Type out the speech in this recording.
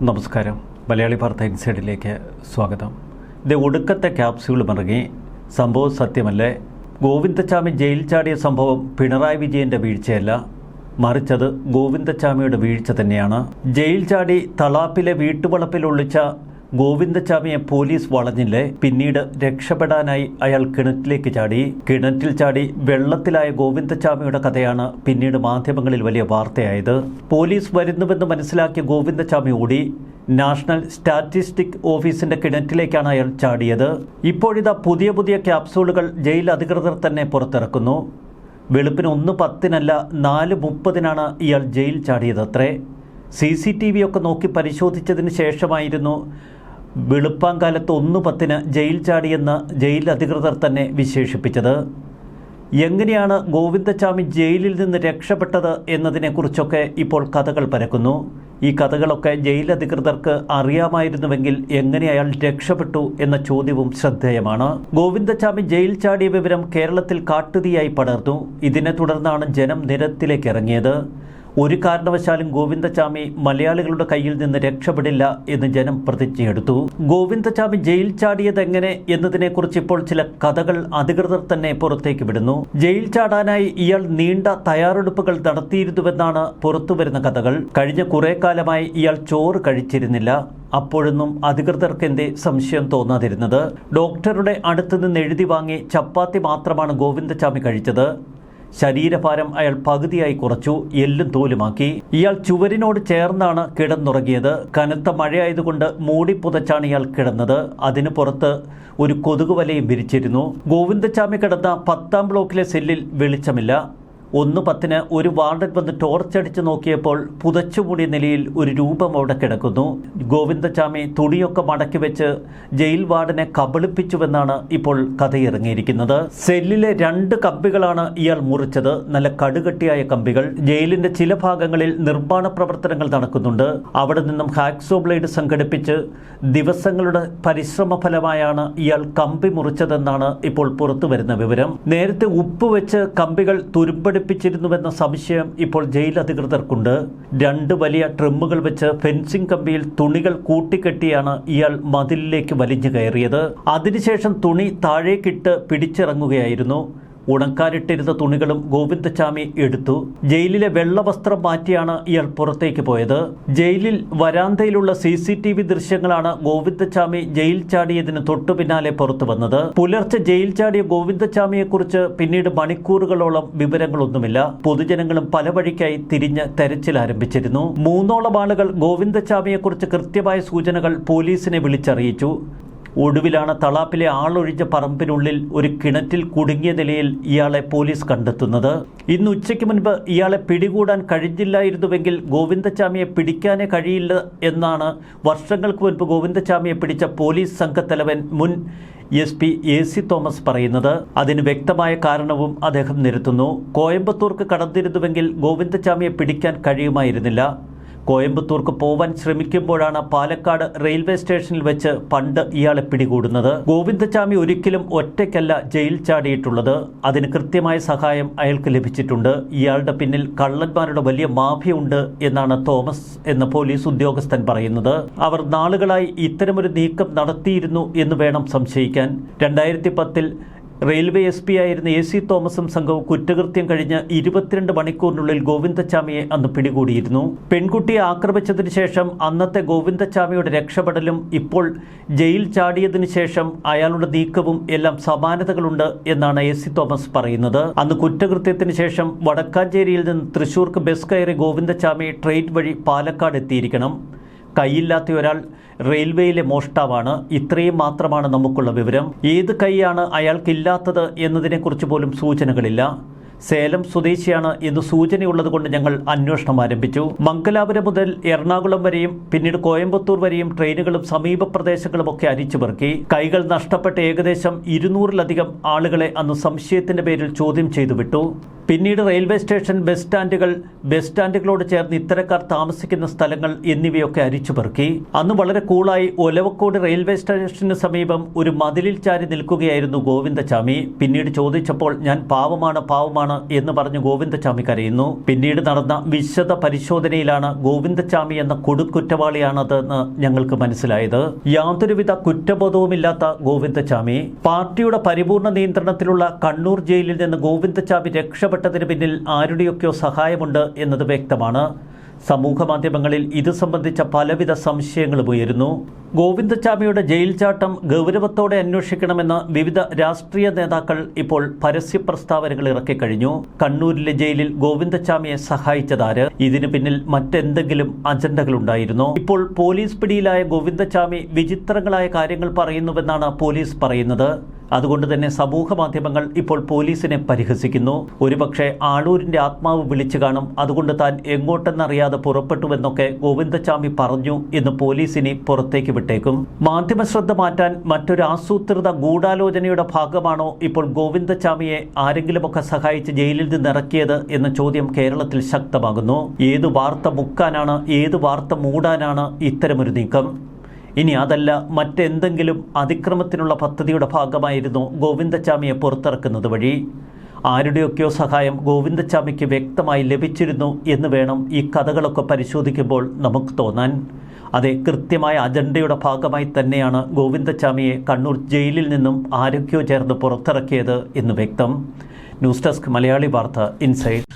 നമസ്കാരം. മലയാളി വാർത്ത ഇൻസൈഡിലേക്ക് സ്വാഗതം. ഇത് ഒടുക്കത്തെ ക്യാപ്സ്യൂളും ഇറങ്ങി. സംഭവം സത്യമല്ലേ? ഗോവിന്ദച്ചാമി ജയിൽ ചാടിയ സംഭവം പിണറായി വിജയൻ്റെ വീഴ്ചയല്ല, മറിച്ചത് ഗോവിന്ദച്ചാമിയുടെ വീഴ്ച തന്നെയാണ്. ജയിൽ ചാടി തളാപ്പിലെ വീട്ടുവളപ്പിൽ ഒളിച്ച ഗോവിന്ദച്ചാമിയെ പോലീസ് വളഞ്ഞില്ലേ? പിന്നീട് രക്ഷപ്പെടാനായി അയാൾ കിണറ്റിലേക്ക് ചാടി. കിണറ്റിൽ ചാടി വെള്ളത്തിലായ ഗോവിന്ദച്ചാമിയുടെ കഥയാണ് പിന്നീട് മാധ്യമങ്ങളിൽ വലിയ വാർത്തയായത്. പോലീസ് വരുന്നുവെന്ന് മനസ്സിലാക്കിയ ഗോവിന്ദച്ചാമി ഓടി. നാഷണൽ സ്റ്റാറ്റിസ്റ്റിക് ഓഫീസിന്റെ കിണറ്റിലേക്കാണ് അയാൾ ചാടിയത്. ഇപ്പോഴിതാ പുതിയ ക്യാപ്സൂളുകൾ ജയിൽ അധികൃതർ തന്നെ പുറത്തിറക്കുന്നു. വെളുപ്പിന് 1:10 4:30 ഇയാൾ ജയിൽ ചാടിയതത്രേ. CCTV ഒക്കെ നോക്കി പരിശോധിച്ചതിന് ശേഷമായിരുന്നു വെളുപ്പാങ്കാലത്ത് 1:10 ജയിൽ ചാടിയെന്ന് ജയിൽ അധികൃതർ തന്നെ വിശേഷിപ്പിച്ചത്. എങ്ങനെയാണ് ഗോവിന്ദച്ചാമി ജയിലിൽ നിന്ന് രക്ഷപ്പെട്ടത് എന്നതിനെക്കുറിച്ചൊക്കെ ഇപ്പോൾ കഥകൾ പരക്കുന്നു. ഈ കഥകളൊക്കെ ജയിൽ അധികൃതർക്ക് അറിയാമായിരുന്നുവെങ്കിൽ എങ്ങനെ അയാൾ രക്ഷപ്പെട്ടു എന്ന ചോദ്യവും ശ്രദ്ധേയമാണ്. ഗോവിന്ദച്ചാമി ജയിൽ ചാടിയ വിവരം കേരളത്തിൽ കാട്ടുതീയായി പടർന്നു. ഇതിനെ തുടർന്നാണ് ജനം നിരത്തിലേക്ക് ഇറങ്ങിയത്. ഒരു കാരണവശാലും ഗോവിന്ദച്ചാമി മലയാളികളുടെ കയ്യിൽ നിന്ന് രക്ഷപ്പെടില്ല എന്ന് ജനം പ്രതിജ്ഞയെടുത്തു. ഗോവിന്ദച്ചാമി ജയിൽ ചാടിയതെങ്ങനെ എന്നതിനെക്കുറിച്ച് ഇപ്പോൾ ചില കഥകൾ അധികൃതർ തന്നെ പുറത്തേക്ക് വിടുന്നു. ജയിൽ ചാടാനായി ഇയാൾ നീണ്ട തയ്യാറെടുപ്പുകൾ നടത്തിയിരുന്നുവെന്നാണ് പുറത്തുവരുന്ന കഥകൾ. കഴിഞ്ഞ കുറെ കാലമായി ഇയാൾ ചോറ് കഴിച്ചിരുന്നില്ല. അപ്പോഴൊന്നും അധികൃതർക്ക് എന്തേ സംശയം തോന്നാതിരുന്നത്? ഡോക്ടറുടെ അടുത്ത് നിന്ന് എഴുതി വാങ്ങി ചപ്പാത്തി മാത്രമാണ് ഗോവിന്ദച്ചാമി കഴിച്ചത്. ശരീരഭാരം അയാൾ പകുതിയായി കുറച്ചു, എല്ലും തോലുമാക്കി. ഇയാൾ ചുവരിനോട് ചേർന്നാണ് കിടന്നുറങ്ങിയത്. കനത്ത മഴയായതുകൊണ്ട് മൂടിപ്പുതച്ചാണ് ഇയാൾ കിടന്നത്. അതിന് പുറത്ത് ഒരു കൊതുകുവലയും വിരിച്ചിരുന്നു. ഗോവിന്ദച്ചാമി കിടന്ന 10ാം ബ്ലോക്കിലെ സെല്ലിൽ വെളിച്ചമില്ല. 1:10 ഒരു വാർഡൻ വന്ന് ടോർച്ചടിച്ച് നോക്കിയപ്പോൾ പുതച്ചുമൂടിയ നിലയിൽ ഒരു രൂപം അവിടെ കിടക്കുന്നു. ഗോവിന്ദച്ചാമി തുണിയൊക്കെ മടക്കി വെച്ച് ജയിൽ വാർഡനെ കബളിപ്പിച്ചുവെന്നാണ് ഇപ്പോൾ കഥയിറങ്ങിയിരിക്കുന്നത്. സെല്ലിലെ 2 കമ്പികളാണ് ഇയാൾ മുറിച്ചത്. നല്ല കടുകട്ടിയായ കമ്പികൾ. ജയിലിന്റെ ചില ഭാഗങ്ങളിൽ നിർമ്മാണ പ്രവർത്തനങ്ങൾ നടക്കുന്നുണ്ട്. അവിടെ നിന്നും ഹാക്സോ ബ്ലേഡ് സംഘടിപ്പിച്ച് ദിവസങ്ങളുടെ പരിശ്രമ ഫലമായാണ് ഇയാൾ കമ്പി മുറിച്ചതെന്നാണ് ഇപ്പോൾ പുറത്തു വരുന്ന വിവരം. നേരത്തെ ഉപ്പ് വെച്ച് കമ്പികൾ തുരുമ്പടിപ്പിച്ചിരുന്നുവെന്ന സംശയം ഇപ്പോൾ ജയിൽ അധികൃതർക്കുണ്ട്. 2 വലിയ ട്രിമ്മുകൾ വെച്ച് ഫെൻസിംഗ് കമ്പിയിൽ തുണികൾ കൂട്ടിക്കെട്ടിയാണ് ഇയാൾ മതിലിലേക്ക് വലിഞ്ഞു കയറിയത്. അതിനുശേഷം തുണി താഴേക്കിട്ട് പിടിച്ചിറങ്ങുകയായിരുന്നു. ഉണക്കാനിട്ടിരുന്ന തുണികളും ഗോവിന്ദച്ചാമി എടുത്തു. ജയിലിലെ വെള്ളവസ്ത്രം മാറ്റിയാണ് ഇയാൾ പുറത്തേക്ക് പോയത്. ജയിലിൽ വരാന്തയിലുള്ള CCTV ദൃശ്യങ്ങളാണ് ഗോവിന്ദച്ചാമി ജയിൽ ചാടിയതിന് തൊട്ടു പിന്നാലെ പുറത്തു വന്നത്. പുലർച്ചെ ജയിൽ ചാടിയ ഗോവിന്ദച്ചാമിയെക്കുറിച്ച് പിന്നീട് മണിക്കൂറുകളോളം വിവരങ്ങളൊന്നുമില്ല. പൊതുജനങ്ങളും പല വഴിക്കായി തിരിഞ്ഞ് തെരച്ചിൽ ആരംഭിച്ചിരുന്നു. 3ഓളം ആളുകൾ ഗോവിന്ദച്ചാമിയെക്കുറിച്ച് കൃത്യമായ സൂചനകൾ പോലീസിനെ വിളിച്ചറിയിച്ചു. ഒടുവിലാണ് തളാപ്പിലെ ആളൊഴിഞ്ഞ പറമ്പിനുള്ളിൽ ഒരു കിണറ്റിൽ കുടുങ്ങിയ നിലയിൽ ഇയാളെ പോലീസ് കണ്ടെത്തുന്നത്. ഇന്ന് ഉച്ചയ്ക്ക് മുൻപ് ഇയാളെ പിടികൂടാൻ കഴിഞ്ഞില്ലായിരുന്നുവെങ്കിൽ ഗോവിന്ദച്ചാമിയെ പിടിക്കാനേ കഴിയില്ല എന്നാണ് വർഷങ്ങൾക്ക് മുൻപ് ഗോവിന്ദച്ചാമിയെ പിടിച്ച പോലീസ് സംഘത്തലവൻ മുൻ SP AC തോമസ് പറയുന്നത്. അതിന് വ്യക്തമായ കാരണവും അദ്ദേഹം നിരത്തുന്നു. കോയമ്പത്തൂർക്ക് കടന്നിരുന്നുവെങ്കിൽ ഗോവിന്ദച്ചാമിയെ പിടിക്കാൻ കഴിയുമായിരുന്നില്ല. കോയമ്പത്തൂർക്ക് പോവാൻ ശ്രമിക്കുമ്പോഴാണ് പാലക്കാട് റെയിൽവേ സ്റ്റേഷനിൽ വെച്ച് പണ്ട് ഇയാളെ പിടികൂടുന്നത്. ഗോവിന്ദച്ചാമി ഒരിക്കലും ഒറ്റയ്ക്കല്ല ജയിൽ ചാടിയിട്ടുള്ളത്. അതിന് കൃത്യമായ സഹായം അയാൾക്ക് ലഭിച്ചിട്ടുണ്ട്. ഇയാളുടെ പിന്നിൽ കള്ളന്മാരുടെ വലിയ മാഫിയുണ്ട് എന്നാണ് തോമസ് എന്ന പോലീസ് ഉദ്യോഗസ്ഥൻ പറയുന്നത്. അവർ നാളുകളായി ഇത്തരമൊരു നീക്കം നടത്തിയിരുന്നു എന്ന് വേണം സംശയിക്കാൻ. 2010 റെയിൽവേ SP ആയിരുന്ന AC തോമസും സംഘവും കുറ്റകൃത്യം കഴിഞ്ഞ് 22 മണിക്കൂറിനുള്ളിൽ ഗോവിന്ദച്ചാമിയെ അന്ന് പിടികൂടിയിരുന്നു. പെൺകുട്ടിയെ ആക്രമിച്ചതിന് ശേഷം അന്നത്തെ ഗോവിന്ദച്ചാമിയുടെ രക്ഷപ്പെടലും ഇപ്പോൾ ജയിൽ ചാടിയതിനു ശേഷം അയാളുടെ നീക്കവും എല്ലാം സമാനതകളുണ്ട് എന്നാണ് AC തോമസ് പറയുന്നത്. അന്ന് കുറ്റകൃത്യത്തിന് ശേഷം വടക്കാഞ്ചേരിയിൽ നിന്ന് തൃശൂർക്ക് ബസ് കയറി ഗോവിന്ദച്ചാമി ട്രെയിൻ വഴി പാലക്കാട് എത്തിയിരിക്കണം. കൈയില്ലാത്ത ഒരാൾ റെയിൽവേയിലെ മോഷ്ടാവാണ്. ഇത്രയും മാത്രമാണ് നമുക്കുള്ള വിവരം. ഏത് കൈയാണ് അയാൾക്കില്ലാത്തത് എന്നതിനെക്കുറിച്ച് പോലും സൂചനകളില്ല. സേലം സ്വദേശിയാണ് എന്ന് സൂചനയുള്ളത് കൊണ്ട് ഞങ്ങൾ അന്വേഷണം ആരംഭിച്ചു. മംഗലാപുരം മുതൽ എറണാകുളം വരെയും പിന്നീട് കോയമ്പത്തൂർ വരെയും ട്രെയിനുകളും സമീപ പ്രദേശങ്ങളുമൊക്കെ അരിച്ചുപെറുക്കി. കൈകൾ നഷ്ടപ്പെട്ട ഏകദേശം 200-ലധികം ആളുകളെ അന്ന് സംശയത്തിന്റെ പേരിൽ ചോദ്യം ചെയ്തു വിട്ടു. പിന്നീട് റെയിൽവേ സ്റ്റേഷൻ, ബസ് സ്റ്റാൻഡുകളോട് ചേർന്ന് ഇത്തരക്കാർ താമസിക്കുന്ന സ്ഥലങ്ങൾ എന്നിവയൊക്കെ അരിച്ചുപെറുക്കി. അന്ന് വളരെ കൂളായി ഒലവക്കോട് റെയിൽവേ സ്റ്റേഷന് സമീപം ഒരു മതിലിൽ ചാരി നിൽക്കുകയായിരുന്നു ഗോവിന്ദച്ചാമി. പിന്നീട് ചോദിച്ചപ്പോൾ ഞാൻ പാവമാണ് എന്ന് പറഞ്ഞ് ഗോവിന്ദച്ചാമി കരയുന്നു. പിന്നീട് നടന്ന വിശദ പരിശോധനയിലാണ് ഗോവിന്ദച്ചാമി എന്ന കൊടുക്കുറ്റവാളിയാണതെന്ന് ഞങ്ങൾക്ക് മനസ്സിലായത്. യാതൊരുവിധ കുറ്റബോധവുമില്ലാത്ത ഗോവിന്ദച്ചാമി. പാർട്ടിയുടെ പരിപൂർണ നിയന്ത്രണത്തിലുള്ള കണ്ണൂർ ജയിലിൽ നിന്ന് ഗോവിന്ദച്ചാമി രക്ഷപ്പെട്ടതിന് പിന്നിൽ ആരുടെയൊക്കെയോ സഹായമുണ്ട് എന്നത് വ്യക്തമാണ്. സമൂഹ മാധ്യമങ്ങളിൽ ഇത് സംബന്ധിച്ച പലവിധ സംശയങ്ങളും ഉയരുന്നു. ഗോവിന്ദച്ചാമിയുടെ ജയിൽ ചാട്ടം ഗൗരവത്തോടെ അന്വേഷിക്കണമെന്ന് വിവിധ രാഷ്ട്രീയ നേതാക്കൾ ഇപ്പോൾ പരസ്യ പ്രസ്താവനകൾ ഇറക്കിക്കഴിഞ്ഞു. കണ്ണൂരിലെ ജയിലിൽ ഗോവിന്ദച്ചാമിയെ സഹായിച്ചതാര്? ഇതിനു പിന്നിൽ മറ്റെന്തെങ്കിലും അജണ്ടകളുണ്ടായിരുന്നോ? ഇപ്പോൾ പോലീസ് പിടിയിലായ ഗോവിന്ദച്ചാമി വിചിത്രങ്ങളായ കാര്യങ്ങൾ പറയുന്നുവെന്നാണ് പോലീസ് പറയുന്നത്. അതുകൊണ്ട് തന്നെ സമൂഹ മാധ്യമങ്ങൾ ഇപ്പോൾ പോലീസിനെ പരിഹസിക്കുന്നു. ഒരുപക്ഷെ ആളൂരിന്റെ ആത്മാവ് വിളിച്ചു കാണും, അതുകൊണ്ട് താൻ എങ്ങോട്ടെന്നറിയാതെ പുറപ്പെട്ടുവെന്നൊക്കെ ഗോവിന്ദച്ചാമി പറഞ്ഞു എന്ന് പോലീസിനെ പുറത്തേക്ക് വിട്ടേക്കും. മാധ്യമ ശ്രദ്ധ മാറ്റാൻ മറ്റൊരു ആസൂത്രിത ഗൂഢാലോചനയുടെ ഭാഗമാണോ ഇപ്പോൾ ഗോവിന്ദച്ചാമിയെ ആരെങ്കിലുമൊക്കെ സഹായിച്ച് ജയിലിൽ നിന്നിറക്കിയത് എന്ന ചോദ്യം കേരളത്തിൽ ശക്തമാകുന്നു. ഏത് വാർത്ത മുക്കാനാണ്, ഏത് വാർത്ത മൂടാനാണ് ഇത്തരമൊരു നീക്കം? ഇനി അതല്ല, മറ്റെന്തെങ്കിലും അതിക്രമത്തിനുള്ള പദ്ധതിയുടെ ഭാഗമായിരുന്നു ഗോവിന്ദച്ചാമിയെ പുറത്തിറക്കുന്നത് വഴി? ആരുടെയൊക്കെയോ സഹായം ഗോവിന്ദച്ചാമിക്ക് വ്യക്തമായി ലഭിച്ചിരുന്നു എന്ന് വേണം ഈ കഥകളൊക്കെ പരിശോധിക്കുമ്പോൾ നമുക്ക് തോന്നാൻ. അതെ, കൃത്യമായ അജണ്ടയുടെ ഭാഗമായി തന്നെയാണ് ഗോവിന്ദച്ചാമിയെ കണ്ണൂർ ജയിലിൽ നിന്നും ആരൊക്കെയോ ചേർന്ന് പുറത്തിറക്കിയത് എന്ന് വ്യക്തം. ന്യൂസ് ഡെസ്ക് മലയാളി വാർത്ത ഇൻസൈഡ്.